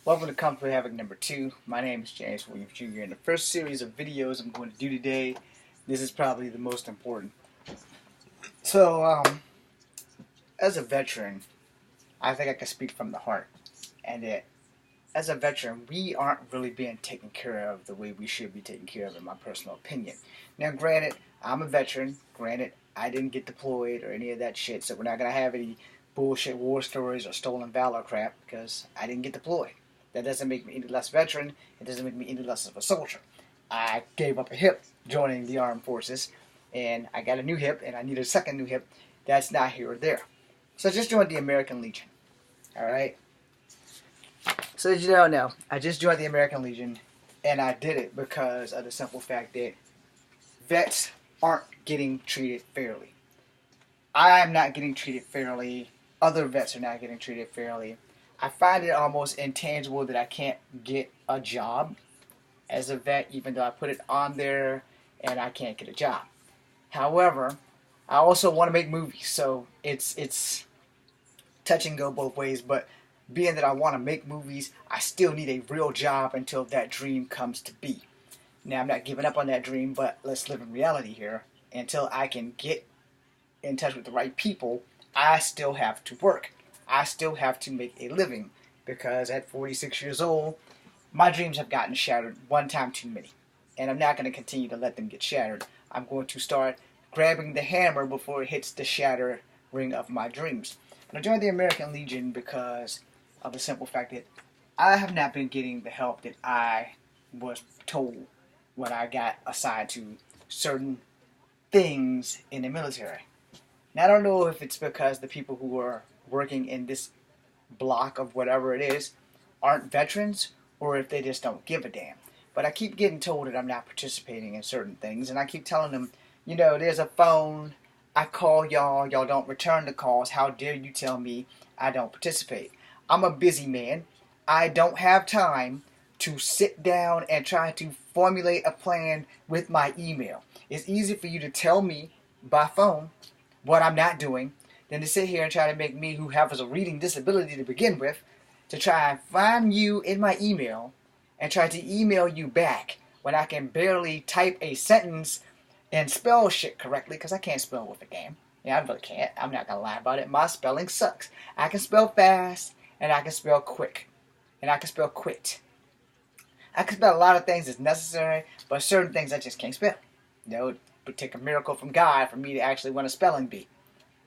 Welcome to Comfortably Havoc number 2. My name is James Williams Jr. In the first series of videos I'm going to do today, this is probably the most important. So, as a veteran, I think I can speak from the heart. And that as a veteran, we aren't really being taken care of the way we should be taken care of, in my personal opinion. Now, granted, I'm a veteran. Granted, I didn't get deployed or any of that shit, so we're not going to have any bullshit war stories or stolen valor crap because I didn't get deployed. That doesn't make me any less veteran. It doesn't make me any less of a soldier. I gave up a hip joining the armed forces, and I got a new hip, and I need a second new hip. That's not here or there. So I just joined the American Legion. All right. So as you don't know, I just joined the American Legion, and I did it because of the simple fact that vets aren't getting treated fairly. I am not getting treated fairly. Other vets are not getting treated fairly. I find it almost intangible that I can't get a job as a vet, even though I put it on there and I can't get a job. However, I also want to make movies, so it's touch and go both ways, but being that I want to make movies, I still need a real job until that dream comes to be. Now, I'm not giving up on that dream, but let's live in reality here. Until I can get in touch with the right people, I still have to work. I still have to make a living because at 46 years old, my dreams have gotten shattered one time too many. And I'm not going to continue to let them get shattered. I'm going to start grabbing the hammer before it hits the shattering of my dreams. And I joined the American Legion because of the simple fact that I have not been getting the help that I was told when I got assigned to certain things in the military. Now, I don't know if it's because the people who are working in this block of whatever it is aren't veterans or if they just don't give a damn. But I keep getting told that I'm not participating in certain things, and I keep telling them, there's a phone, I call y'all don't return the calls, how dare you tell me I don't participate. I'm a busy man. I don't have time to sit down and try to formulate a plan with my email. It's easy for you to tell me by phone what I'm not doing than to sit here and try to make me, who has a reading disability to begin with, to try and find you in my email and try to email you back when I can barely type a sentence and spell shit correctly because I can't spell with a damn. Yeah, I really can't. I'm not going to lie about it. My spelling sucks. I can spell fast and I can spell quick and I can spell quit. I can spell a lot of things that's necessary, but certain things I just can't spell. It would take a miracle from God for me to actually win a spelling bee.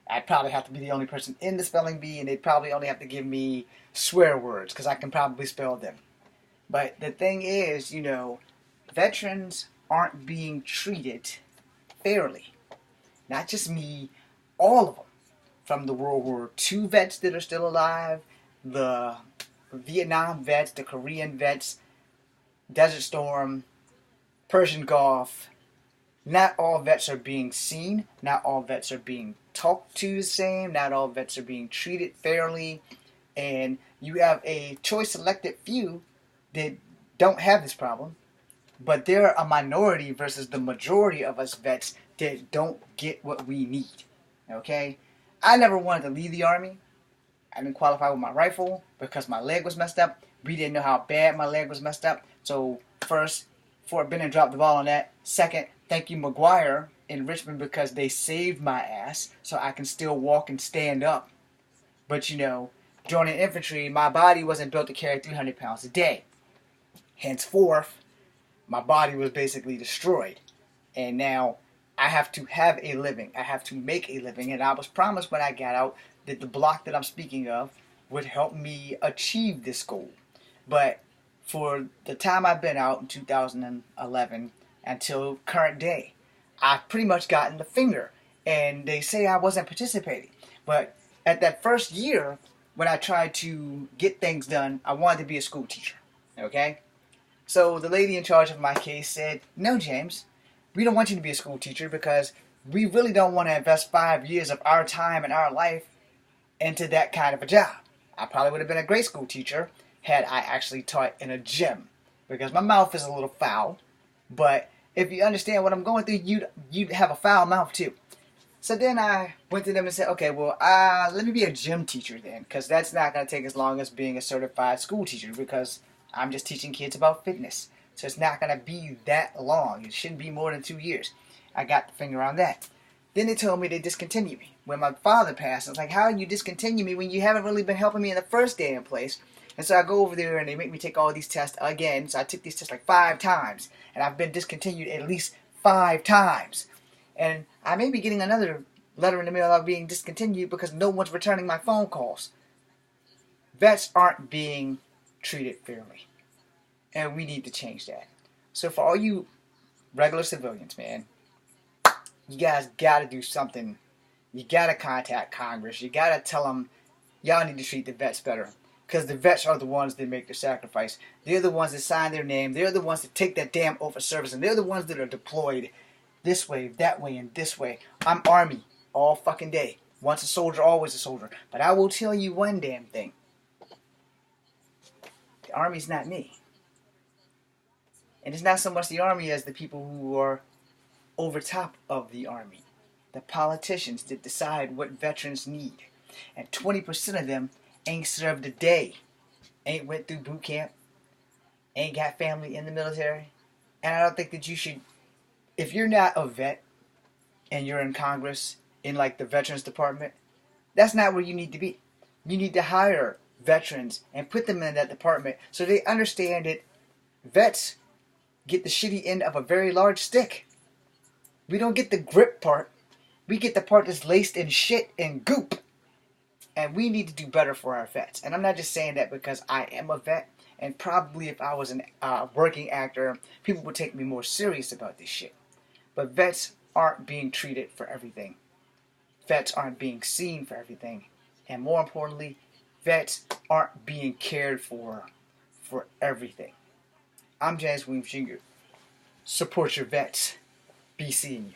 I'd probably have to be the only person in the spelling bee, and they'd probably only have to give me swear words, because I can probably spell them. But the thing is, veterans aren't being treated fairly. Not just me, all of them. From the World War II vets that are still alive, the Vietnam vets, the Korean vets, Desert Storm, Persian Gulf. Not all vets are being seen. Not all vets are being talked to the same. Not all vets are being treated fairly. And you have a choice selected few that don't have this problem. But they're a minority versus the majority of us vets that don't get what we need. Okay? I never wanted to leave the Army. I didn't qualify with my rifle because my leg was messed up. We didn't know how bad my leg was messed up. So first, Fort Benning dropped the ball on that. Second, thank you, McGuire in Richmond, because they saved my ass so I can still walk and stand up. But joining infantry, my body wasn't built to carry 300 pounds a day. Henceforth, my body was basically destroyed. And now I have to have a living. I have to make a living. And I was promised when I got out that the block that I'm speaking of would help me achieve this goal. But for the time I've been out in 2011 until current day, I've pretty much gotten the finger. And they say I wasn't participating. But at that first year, when I tried to get things done, I wanted to be a school teacher. Okay? So the lady in charge of my case said, "No, James, we don't want you to be a school teacher because we really don't want to invest 5 years of our time and our life into that kind of a job." I probably would have been a great school teacher had I actually taught in a gym, because my mouth is a little foul. But if you understand what I'm going through, you'd have a foul mouth too. So then I went to them and said, okay, well, let me be a gym teacher then, because that's not going to take as long as being a certified school teacher, because I'm just teaching kids about fitness. So it's not going to be that long. It shouldn't be more than 2 years. I got the finger on that. Then they told me they discontinued me. When my father passed, I was like, how you discontinue me when you haven't really been helping me in the first damn place? And so I go over there and they make me take all these tests again. So I took these tests like 5 times. And I've been discontinued at least 5 times. And I may be getting another letter in the mail of being discontinued because no one's returning my phone calls. Vets aren't being treated fairly. And we need to change that. So for all you regular civilians, man, you guys gotta do something. You gotta contact Congress. You gotta tell them y'all need to treat the vets better. Because the vets are the ones that make the sacrifice. They're the ones that sign their name. They're the ones that take that damn oath of service. And they're the ones that are deployed this way, that way, and this way. I'm Army all fucking day. Once a soldier, always a soldier. But I will tell you one damn thing. The Army's not me. And it's not so much the Army as the people who are over top of the Army. The politicians that decide what veterans need. And 20% of them ain't served a day. Ain't went through boot camp. Ain't got family in the military. And I don't think that you should, if you're not a vet and you're in Congress, in like the Veterans Department, that's not where you need to be. You need to hire veterans and put them in that department so they understand that vets get the shitty end of a very large stick. We don't get the grip part. We get the part that's laced in shit and goop. And we need to do better for our vets. And I'm not just saying that because I am a vet. And probably if I was a working actor, people would take me more serious about this shit. But vets aren't being treated for everything. Vets aren't being seen for everything. And more importantly, vets aren't being cared for everything. I'm James Williams Jr. Support your vets. Be seeing you.